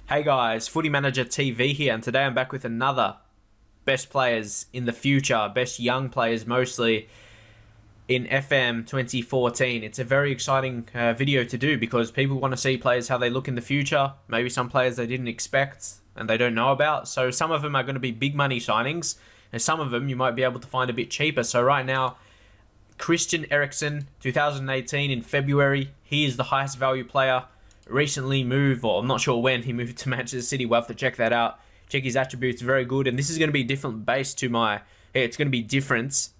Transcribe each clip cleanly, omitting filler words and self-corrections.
Hey guys, Footy Manager TV here, and today I'm back with another best players in the future, best young players mostly in FM 2014. It's a very exciting video to do because people want to see players how they look in the future, maybe some players they didn't expect and they don't know about. So some of them are going to be big money signings and some of them you might be able to find a bit cheaper. So right now, Christian Eriksen, 2018 in February, he is the highest value player. Recently moved, or I'm not sure when he moved to Manchester City. We'll have to check that out. Check his attributes, very good. And this is going to be different based to my... It's going to be different.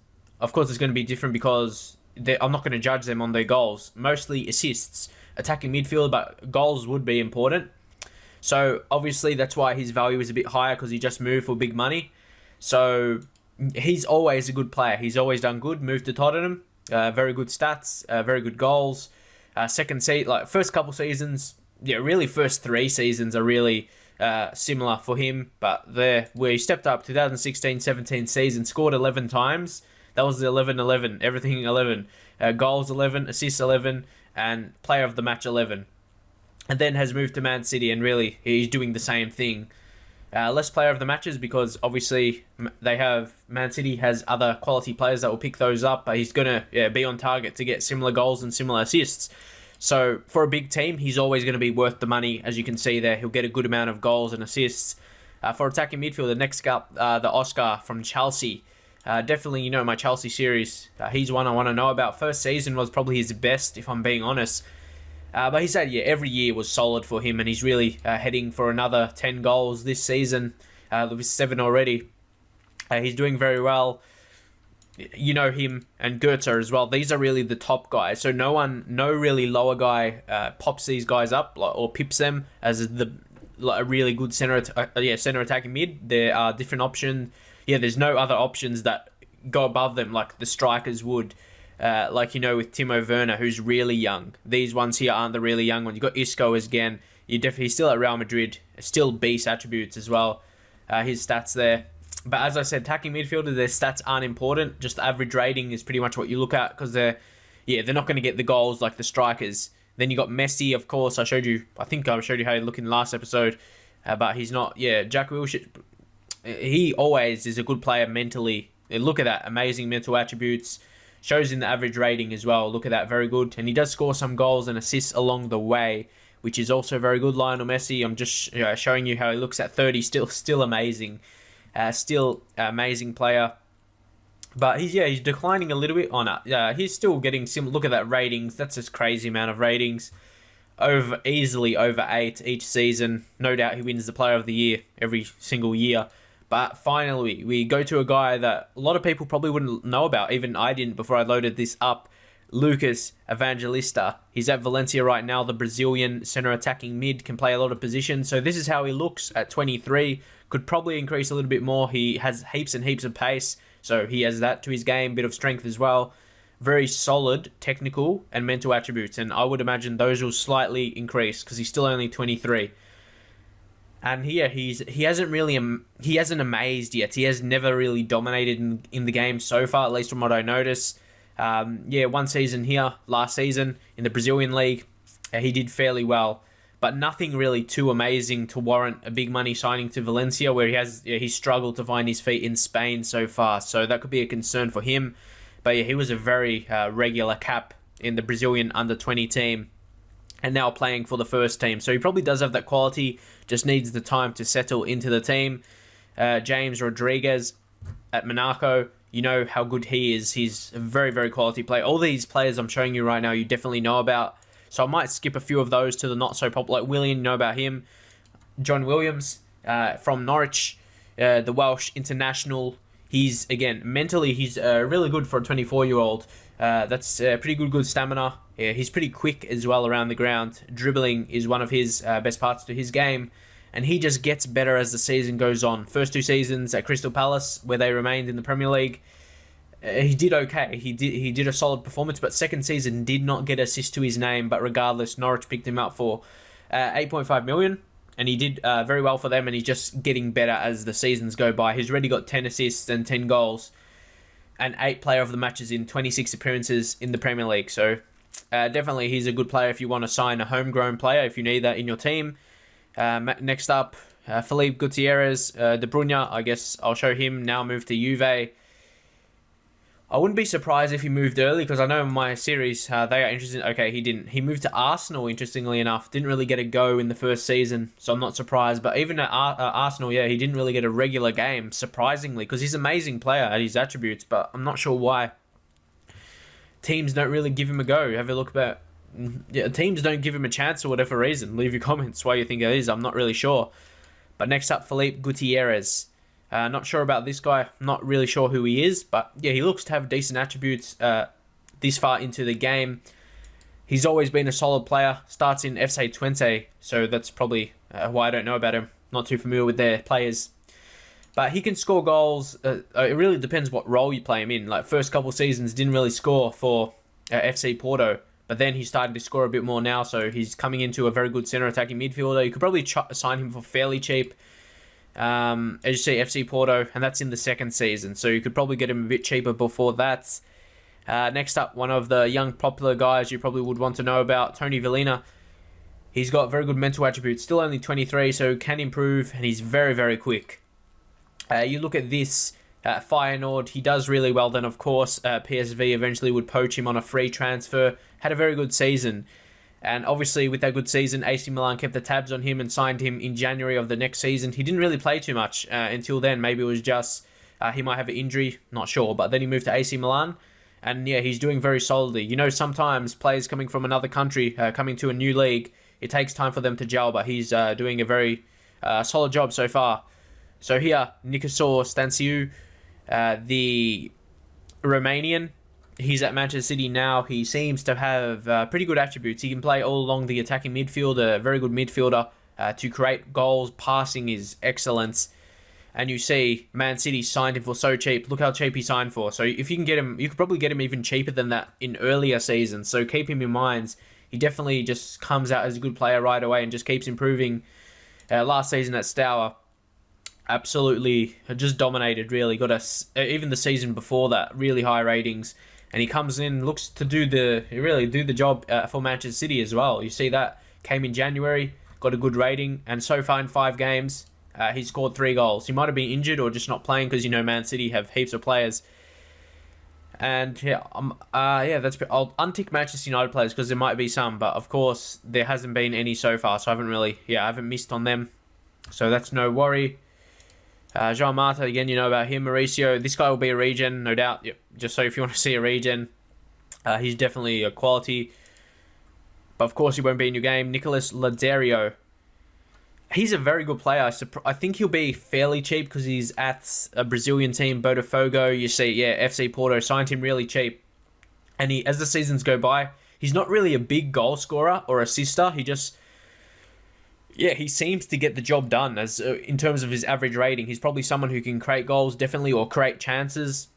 Of course, it's going to be different because I'm not going to judge them on their goals. Mostly assists. Attacking midfield, but goals would be important. So, obviously, that's why his value is a bit higher because he just moved for big money. So, he's always a good player. He's always done good. Moved to Tottenham. Very good stats. Very good goals. First couple seasons, really first 3 seasons are really similar for him. But where he stepped up, 2016-17 season, scored 11 times. That was the 11-11, everything 11. Goals 11, assists 11, and player of the match 11. And then has moved to Man City, and really he's doing the same thing. Less player of the matches because obviously Man City has other quality players that will pick those up, but he's going to be on target to get similar goals and similar assists. So for a big team, he's always going to be worth the money. As you can see there, he'll get a good amount of goals and assists. For attacking midfield, the next up, the Oscar from Chelsea. Definitely, my Chelsea series. He's one I want to know about. First season was probably his best, if I'm being honest. But he said, every year was solid for him, and he's really heading for another 10 goals this season. With 7 already. He's doing very well. You know him and Goethe as well. These are really the top guys. So no really lower guy pops these guys up or pips them as a really good center attacking mid. There are different options. There's no other options that go above them like the strikers would. With Timo Werner, who's really young. These ones here aren't the really young ones. You've got Isco again. He's still at Real Madrid. Still beast attributes as well. His stats there. But as I said, attacking midfielder, their stats aren't important. Just average rating is pretty much what you look at because they're not going to get the goals like the strikers. Then you got Messi, of course. I showed you how he looked in the last episode. But he's not. Jack Wilshere, he always is a good player mentally. Look at that. Amazing mental attributes. Shows in the average rating as well. Look at that. Very good. And he does score some goals and assists along the way, which is also very good. Lionel Messi, I'm just showing you how he looks at 30. Still amazing. Still amazing player. But he's declining a little bit on it. He's still getting similar. Look at that ratings. That's just crazy amount of ratings. Easily over 8 each season. No doubt he wins the player of the year every single year. But finally, we go to a guy that a lot of people probably wouldn't know about. Even I didn't before I loaded this up. Lucas Evangelista. He's at Valencia right now. The Brazilian center attacking mid, can play a lot of positions. So this is how he looks at 23. Could probably increase a little bit more. He has heaps and heaps of pace. So he has that to his game. Bit of strength as well. Very solid technical and mental attributes. And I would imagine those will slightly increase because he's still only 23. And here he hasn't amazed yet. He has never really dominated in the game so far, at least from what I notice. One season here, last season in the Brazilian league, he did fairly well, but nothing really too amazing to warrant a big money signing to Valencia, where he's struggled to find his feet in Spain so far. So that could be a concern for him. But he was a very regular cap in the Brazilian under-20 team, and now playing for the first team. So he probably does have that quality, just needs the time to settle into the team. James Rodriguez at Monaco, you know how good he is. He's a very, very quality player. All these players I'm showing you right now, you definitely know about. So I might skip a few of those to the not-so-popular. Like Willian, you know about him. John Williams from Norwich, the Welsh international. He's, again, mentally, he's really good for a 24-year-old. That's pretty good stamina. Yeah, he's pretty quick as well around the ground. Dribbling is one of his best parts to his game. And he just gets better as the season goes on. First 2 seasons at Crystal Palace, where they remained in the Premier League, he did okay. He did a solid performance, but second season did not get assist to his name. But regardless, Norwich picked him up for 8.5 million. And he did very well for them, and he's just getting better as the seasons go by. He's already got 10 assists and 10 goals. And 8 player of the matches in 26 appearances in the Premier League. So definitely he's a good player if you want to sign a homegrown player, if you need that in your team. Next up, Phillipe Gutierrez, Bruna. I guess I'll show him now. Moved to Juve. I wouldn't be surprised if he moved early because I know in my series they are interested. Okay, he didn't. He moved to Arsenal, interestingly enough. Didn't really get a go in the first season, so I'm not surprised. But even at Arsenal, yeah, he didn't really get a regular game, surprisingly, because he's an amazing player at his attributes, but I'm not sure why teams don't really give him a go. Have a look about... Yeah, teams don't give him a chance for whatever reason. Leave your comments why you think it is. I'm not really sure. But next up, Phillipe Gutierrez. Not sure about this guy. Not really sure who he is. But yeah, he looks to have decent attributes this far into the game. He's always been a solid player. Starts in FC 20. So that's probably why I don't know about him. Not too familiar with their players. But he can score goals. It really depends what role you play him in. Like first couple seasons didn't really score for FC Porto. But then he's starting to score a bit more now. So he's coming into a very good centre attacking midfielder. You could probably sign him for fairly cheap. As you see, FC Porto, and that's in the second season, so you could probably get him a bit cheaper before that. Next up, one of the young popular guys you probably would want to know about, Tony Villena. He's got very good mental attributes, still only 23, so can improve, and he's very, very quick. You look at this, Feyenoord, he does really well then, of course. PSV eventually would poach him on a free transfer, had a very good season. And obviously, with that good season, AC Milan kept the tabs on him and signed him in January of the next season. He didn't really play too much until then. Maybe it was just he might have an injury, not sure. But then he moved to AC Milan, and yeah, he's doing very solidly. You know, sometimes players coming from another country, coming to a new league, it takes time for them to gel, but he's doing a very solid job so far. So here, Newcastle Stanciu, the Romanian. He's at Manchester City now. He seems to have pretty good attributes. He can play all along the attacking midfield, a very good midfielder to create goals. Passing is excellent. And you see, Man City signed him for so cheap. Look how cheap he signed for. So if you can get him, you could probably get him even cheaper than that in earlier seasons. So keep him in mind. He definitely just comes out as a good player right away and just keeps improving. Last season at Stour, absolutely just dominated, really. Got us, even the season before that, really high ratings. And he comes in, looks to do the job for Manchester City as well. You see that came in January, got a good rating, and so far in 5 games, he scored 3 goals. He might have been injured or just not playing because Man City have heaps of players. And yeah, I'll untick Manchester United players because there might be some, but of course there hasn't been any so far, so I haven't missed on them, so that's no worry. Jean Marta, again, you know about him. Mauricio, this guy will be a regen, no doubt. Yep. Just so if you want to see a regen, he's definitely a quality. But of course, he won't be in your game. Nicolas Lazare. He's a very good player. I think he'll be fairly cheap because he's at a Brazilian team, Botafogo. You see, yeah, FC Porto signed him really cheap. And as the seasons go by, he's not really a big goal scorer or assister. He seems to get the job done as in terms of his average rating. He's probably someone who can create goals, definitely, or create chances.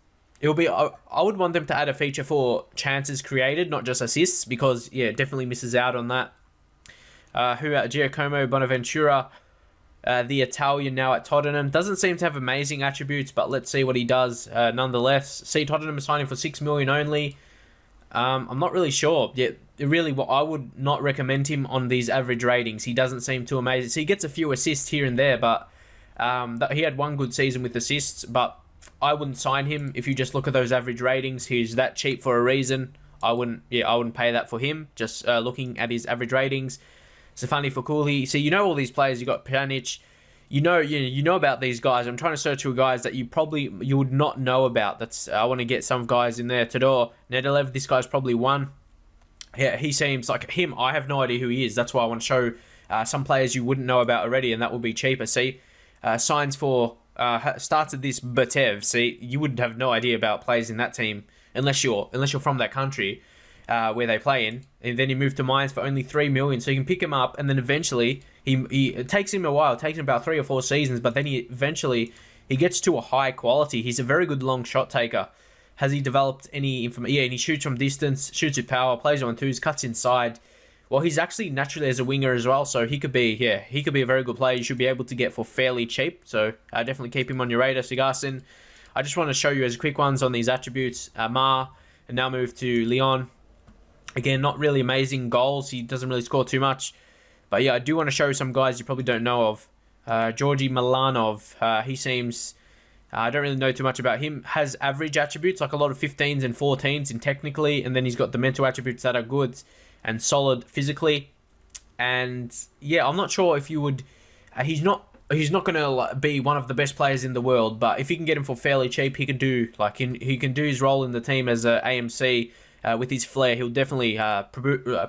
I would want them to add a feature for chances created, not just assists, because, yeah, definitely misses out on that. Giacomo Bonaventure, the Italian now at Tottenham. Doesn't seem to have amazing attributes, but let's see what he does nonetheless. See, Tottenham is signing for $6 million only. I'm not really sure. Yeah, really, I would not recommend him on these average ratings. He doesn't seem too amazing. So he gets a few assists here and there, but he had one good season with assists, but I wouldn't sign him if you just look at those average ratings. He's that cheap for a reason. I wouldn't pay that for him, just looking at his average ratings. Stefani Fakuli. So you know all these players. You got Pjanic. You know about these guys. I'm trying to search for guys that you would not know about. I want to get some guys in there. Todor Nedelev, this guy's probably one. Yeah, he seems like him. I have no idea who he is. That's why I want to show some players you wouldn't know about already, and that will be cheaper. See, signs for starts at this Batev. See, you would have no idea about players in that team unless you're from that country where they play in, and then you move to Mainz for only 3 million. So you can pick him up, and then eventually it takes him a while. It takes him about 3 or 4 seasons, but then he gets to a high quality. He's a very good long shot taker. Has he developed any information? Yeah, and he shoots from distance, shoots with power, plays on twos, cuts inside. Well, he's actually naturally as a winger as well, so he could be a very good player. You should be able to get for fairly cheap. So definitely keep him on your radar, Sigarson. I just want to show you as quick ones on these attributes. And now move to Lyon. Again, not really amazing goals. He doesn't really score too much. But yeah, I do want to show some guys you probably don't know of. Georgie Milan, he seems... I don't really know too much about him. Has average attributes, like a lot of 15s and 14s in technically, and then he's got the mental attributes that are good and solid physically. And yeah, I'm not sure if you would... he's not going to be one of the best players in the world, but if you can get him for fairly cheap, he can do he can do his role in the team as a AMC with his flair. He'll definitely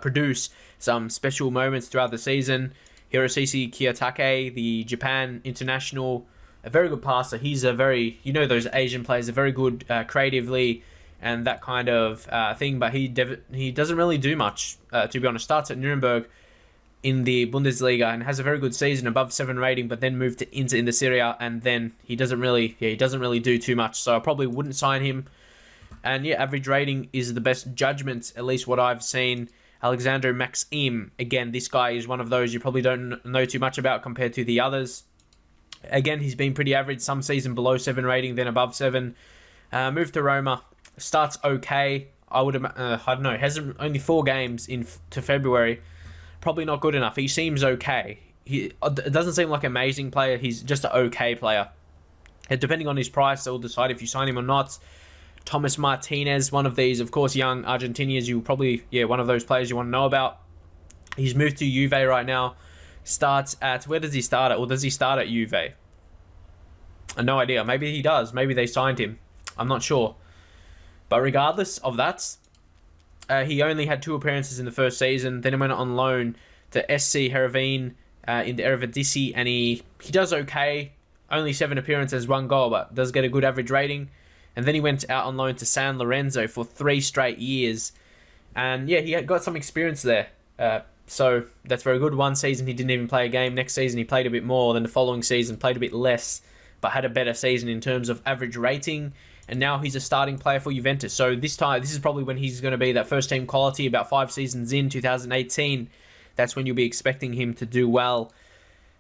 produce some special moments throughout the season. Hiroshishi Kiyotake, the Japan international, a very good passer. He's a very, those Asian players are very good creatively and that kind of thing, but he doesn't really do much, to be honest. Starts at Nuremberg in the Bundesliga and has a very good season, above 7 rating, but then moved to Inter in the Serie A, and then he doesn't really do too much, so I probably wouldn't sign him. And yeah, average rating is the best judgment, at least what I've seen. Alexander Maxim, again, this guy is one of those you probably don't know too much about compared to the others. Again, he's been pretty average, some season below 7 rating, then above 7. Moved to Roma, starts okay. I don't know, hasn't only 4 games to February. Probably not good enough. He seems okay. It doesn't seem like an amazing player. He's just an okay player. And depending on his price, they'll decide if you sign him or not. Thomas Martinez, one of these, of course, young Argentinians. You probably, one of those players you want to know about. He's moved to Juve right now. Starts at, where does he start at? Or does he start at Juve? No idea. Maybe he does. Maybe they signed him. I'm not sure. But regardless of that, he only had 2 appearances in the first season. Then he went on loan to SC Heerenveen in the Eredivisie, and he does okay. Only 7 appearances, 1 goal, but does get a good average rating. And then he went out on loan to San Lorenzo for 3 straight years. And yeah, he got some experience there. So that's very good. 1 season he didn't even play a game. Next season he played a bit more. Then the following season played a bit less, but had a better season in terms of average rating. And now he's a starting player for Juventus. So this is probably when he's going to be that first team quality, about 5 seasons in, 2018. That's when you'll be expecting him to do well.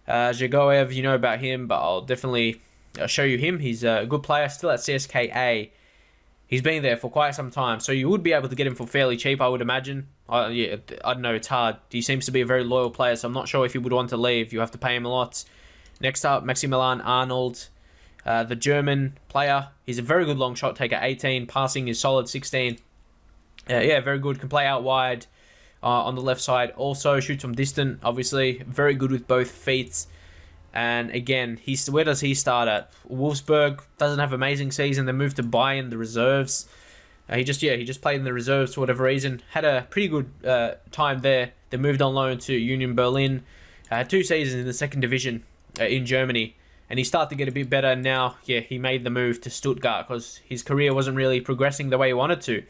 Zagoev, you know about him, but I'll definitely show you him. He's a good player, still at CSKA. He's been there for quite some time, so you would be able to get him for fairly cheap, I would imagine. I don't know, it's hard. He seems to be a very loyal player, so I'm not sure if he would want to leave. You have to pay him a lot. Next up, Maxi Milan, Arnold, the German player. He's a very good long shot taker, 18. Passing is solid, 16. Very good. Can play out wide on the left side. Also, shoots from distant, obviously. Very good with both feet. And again, where does he start at? Wolfsburg doesn't have an amazing season. They moved to Bayern, the reserves. He just played in the reserves for whatever reason. Had a pretty good time there. They moved on loan to Union Berlin. 2 seasons in the 2nd division in Germany. And he started to get a bit better. And now, he made the move to Stuttgart because his career wasn't really progressing the way he wanted to.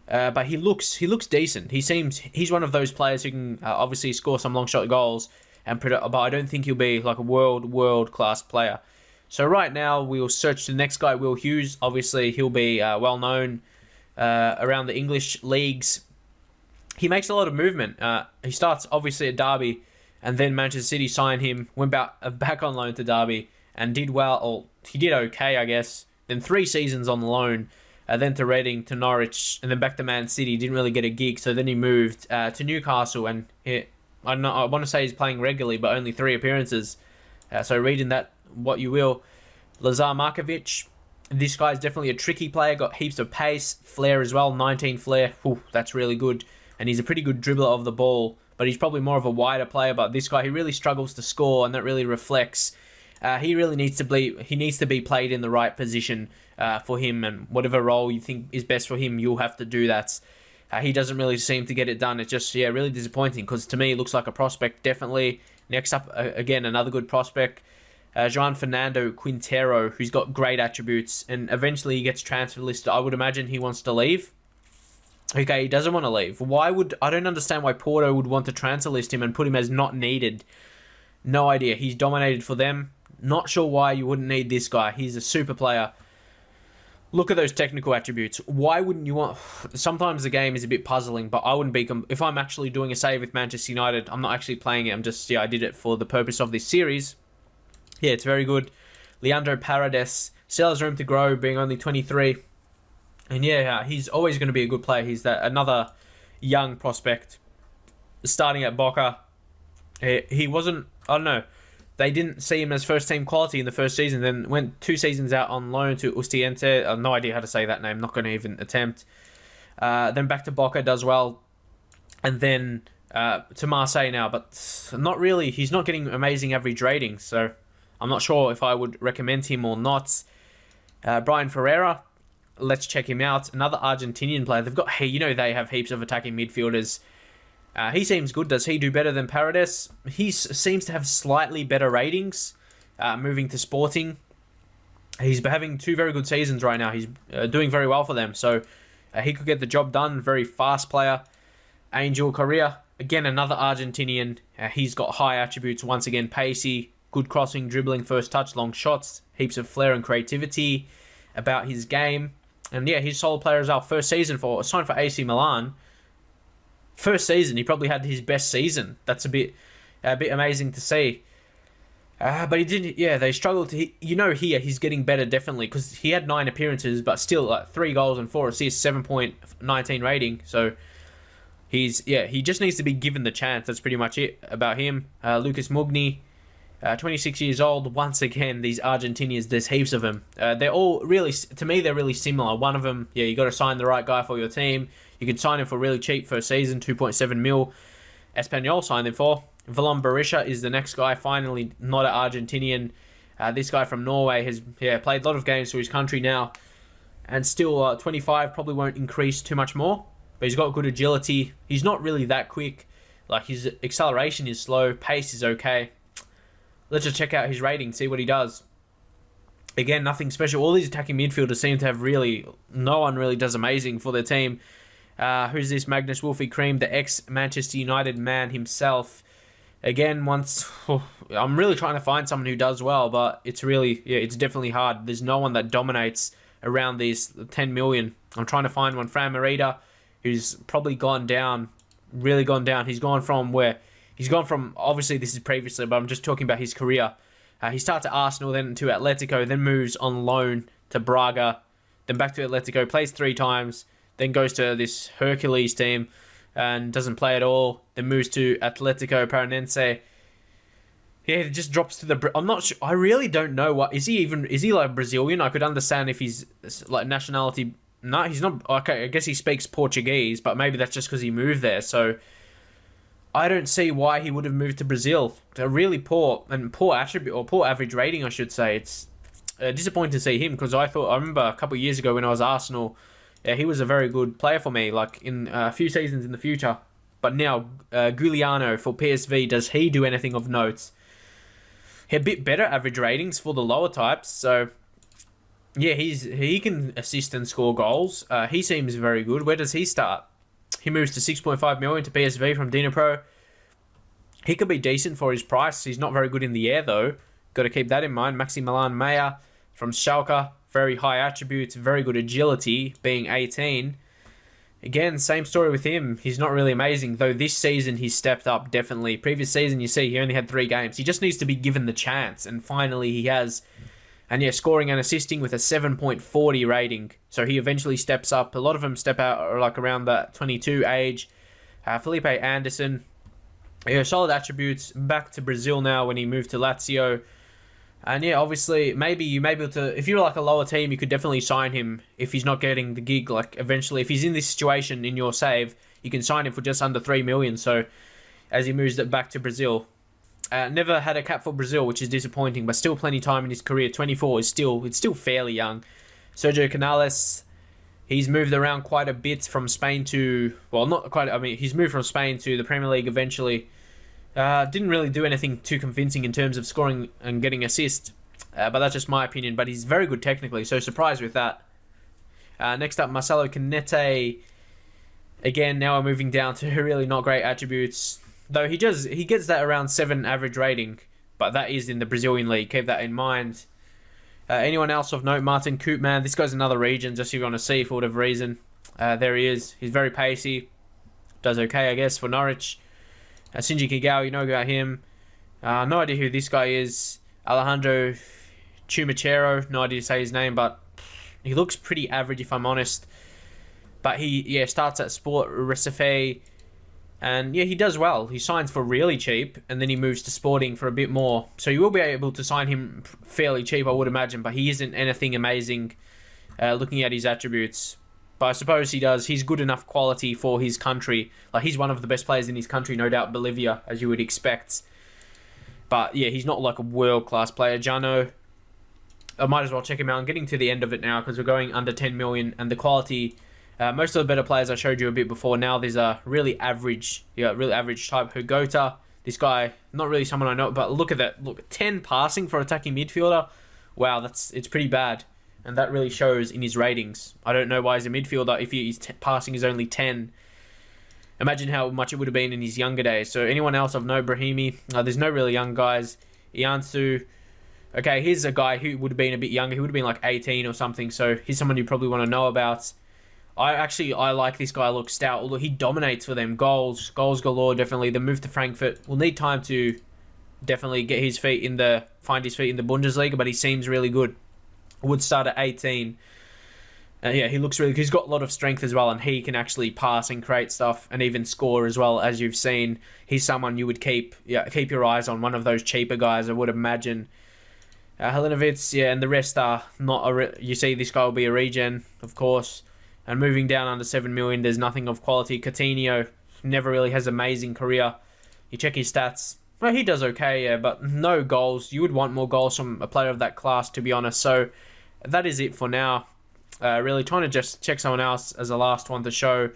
But he looks decent. He's one of those players who can obviously score some long shot goals. But I don't think he'll be like a world class player. So right now we'll search the next guy, Will Hughes. Obviously he'll be well known around the English leagues. He makes a lot of movement. He starts obviously at Derby, and then Manchester City signed him. Went back on loan to Derby and did well. Or he did okay, I guess. Then 3 seasons on loan. Then to Reading, to Norwich, and then back to Man City. Didn't really get a gig, so then he moved to Newcastle, and I want to say he's playing regularly, but only 3 appearances. So reading that, what you will. Lazare Markovic. This guy's definitely a tricky player. Got heaps of pace. Flair as well. 19 flair. Ooh, that's really good. And he's a pretty good dribbler of the ball. But he's probably more of a wider player. But this guy, he really struggles to score. And that really reflects. He really needs to be played in the right position for him. And whatever role you think is best for him, you'll have to do that. He doesn't really seem to get it done. It's just, really disappointing because to me it looks like a prospect, definitely. Next up, again, another good prospect, Fernando Quintero, who's got great attributes, and eventually he gets transfer listed. I would imagine he wants to leave. Okay, he doesn't want to leave. I don't understand why Porto would want to transfer list him and put him as not needed. No idea. He's dominated for them. Not sure why you wouldn't need this guy. He's a super player. Look at those technical attributes. Why wouldn't you want... Sometimes the game is a bit puzzling, but I wouldn't be... If I'm actually doing a save with Manchester United, I'm not actually playing it. I'm just... I did it for the purpose of this series. It's very good. Leandro Paredes still has room to grow, being only 23. And he's always going to be a good player. He's another young prospect starting at Boca. He wasn't. I don't know. They didn't see him as first team quality in the first season. Then went 2 seasons out on loan to Ustiente. I have no idea how to say that name. Not going to even attempt. Then back to Boca, does well, and then to Marseille now, but not really. He's not getting amazing average ratings, so I'm not sure if I would recommend him or not. Brian Ferreira, let's check him out. Another Argentinian player. They've got, they have heaps of attacking midfielders. He seems good. Does he do better than Paredes? He seems to have slightly better ratings. Moving to Sporting, he's having 2 very good seasons right now. He's doing very well for them, so he could get the job done. Very fast player. Angel Correa, again another Argentinian. He's got high attributes once again. Pacey, good crossing, dribbling, first touch, long shots, heaps of flair and creativity about his game. And yeah, he's a solid player as well. First season signed for AC Milan. First season, he probably had his best season. That's a bit amazing to see. But he didn't. Yeah, they struggled to. Here he's getting better definitely because he had 9 appearances, but still 3 goals and 4 assists, 7.19 rating. So he just needs to be given the chance. That's pretty much it about him. Lucas Magni, 26 years old. Once again, these Argentinians, there's heaps of them. They're all really, to me, they're really similar. One of them, you got to sign the right guy for your team. You can sign him for really cheap first season, 2.7 mil. Espanyol signed him for. Phillipe Gutierrez is the next guy, finally not an Argentinian. This guy from Norway has played a lot of games for his country now. And still 25, probably won't increase too much more. But he's got good agility. He's not really that quick. Like, his acceleration is slow. Pace is okay. Let's just check out his rating, see what he does. Again, nothing special. All these attacking midfielders seem to have no one really does amazing for their team. Who's this? Magnus Wolfie Cream, the ex-Manchester United man himself. Again, I'm really trying to find someone who does well, but it's definitely hard. There's no one that dominates around these 10 million. I'm trying to find one. Fran Morita, who's probably gone down, really gone down. He's gone from, obviously this is previously, but I'm just talking about his career. He starts at Arsenal, then to Atletico, then moves on loan to Braga, then back to Atletico, plays 3 times, then goes to this Hercules team and doesn't play at all, then moves to Atletico Paranense. Yeah, it just drops to the... I'm not sure. I really don't know what... Is he like Brazilian? I could understand if he's like nationality... No, he's not... Okay, I guess he speaks Portuguese, but maybe that's just because he moved there, so... I don't see why he would have moved to Brazil. They're really poor attribute, or poor average rating, I should say. It's disappointing to see him, because I remember a couple of years ago when I was Arsenal, he was a very good player for me, like in a few seasons in the future. But now, Giuliano for PSV, does he do anything of note? He had a bit better average ratings for the lower types, so yeah, he can assist and score goals. He seems very good. Where does he start? He moves to 6.5 million to PSV from Dnipro. He could be decent for his price. He's not very good in the air, though. Got to keep that in mind. Maxi Milan Meyer from Schalke. Very high attributes, very good agility, being 18. Again, same story with him. He's not really amazing, though this season he's stepped up, definitely. Previous season, you see, he only had 3 games. He just needs to be given the chance, and finally he has. And yeah, scoring and assisting with a 7.40 rating. So he eventually steps up. A lot of them step out like around that 22 age. Felipe Anderson, solid attributes. Back to Brazil now when he moved to Lazio. And yeah, obviously, maybe you may be able to... If you're like a lower team, you could definitely sign him if he's not getting the gig. Like eventually, if he's in this situation in your save, you can sign him for just under 3 million. So as he moves it back to Brazil... never had a cap for Brazil, which is disappointing, but still plenty of time in his career. 24 is still fairly young. Sergio Canales, he's moved around quite a bit from Spain to... Well, not quite... I mean, he's moved from Spain to the Premier League eventually. Didn't really do anything too convincing in terms of scoring and getting assists. But that's just my opinion. But he's very good technically, so surprised with that. Next up, Marcelo Canete. Again, now we're moving down to really not great attributes. Though he gets that around 7 average rating, but that is in the Brazilian league. Keep that in mind. Anyone else of note? Martin Koopman. This guy's another region, just so you want to see for whatever reason. There he is. He's very pacey. Does okay, I guess, for Norwich. Shinji Kagawa, you know about him. No idea who this guy is. Alejandro Chumachero. No idea to say his name, but he looks pretty average if I'm honest. But he starts at Sport Recife. And yeah, he does well. He signs for really cheap, and then he moves to Sporting for a bit more. So you will be able to sign him fairly cheap, I would imagine, but he isn't anything amazing looking at his attributes. But I suppose he does. He's good enough quality for his country. Like, he's one of the best players in his country, no doubt, Bolivia, as you would expect. But yeah, he's not like a world-class player. Jano, I might as well check him out. I'm getting to the end of it now because we're going under 10 million, and the quality... most of the better players I showed you a bit before. Now there's a really average type. Hugota, this guy, not really someone I know, but look at that. Look, 10 passing for attacking midfielder. Wow, it's pretty bad. And that really shows in his ratings. I don't know why he's a midfielder if his passing is only 10. Imagine how much it would have been in his younger days. So anyone else I've known, Brahimi, there's no really young guys. Iansu, okay, here's a guy who would have been a bit younger. He would have been like 18 or something. So he's someone you probably want to know about. I like this guy. Look, stout. Although he dominates for them. Goals galore. Definitely. The move to Frankfurt will need time to definitely find his feet in the Bundesliga. But he seems really good. Would start at 18. Yeah, he looks really good. He's got a lot of strength as well, and he can actually pass and create stuff and even score as well, as you've seen. He's someone you would keep your eyes on. One of those cheaper guys, I would imagine. Helenovic, yeah, and the rest are not. You see, this guy will be a regen, of course. And moving down under 7 million, there's nothing of quality. Coutinho never really has an amazing career. You check his stats. Well, he does okay, yeah, but no goals. You would want more goals from a player of that class, to be honest. So that is it for now. Really trying to just check someone else as a last one to show.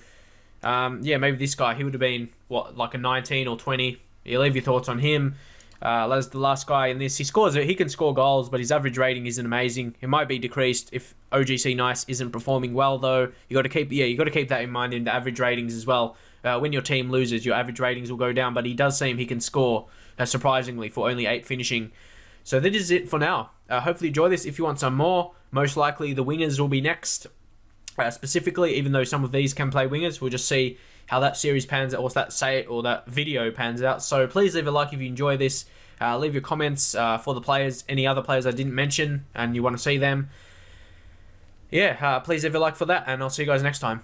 Yeah, maybe this guy. He would have been, like a 19 or 20. You leave your thoughts on him. That's the last guy in this. He can score goals, but his average rating isn't amazing. It might be decreased if OGC Nice isn't performing well, though. You got to keep that in mind in the average ratings as well. When your team loses, your average ratings will go down, but he does seem he can score surprisingly for only 8 finishing. So that is it for now. Hopefully you enjoy this. If you want some more, most likely the wingers will be next. Specifically, even though some of these can play wingers, we'll just see how that series pans out, or that video pans out. So please leave a like if you enjoy this. Leave your comments for the players, any other players I didn't mention and you want to see them. Yeah, please leave a like for that, and I'll see you guys next time.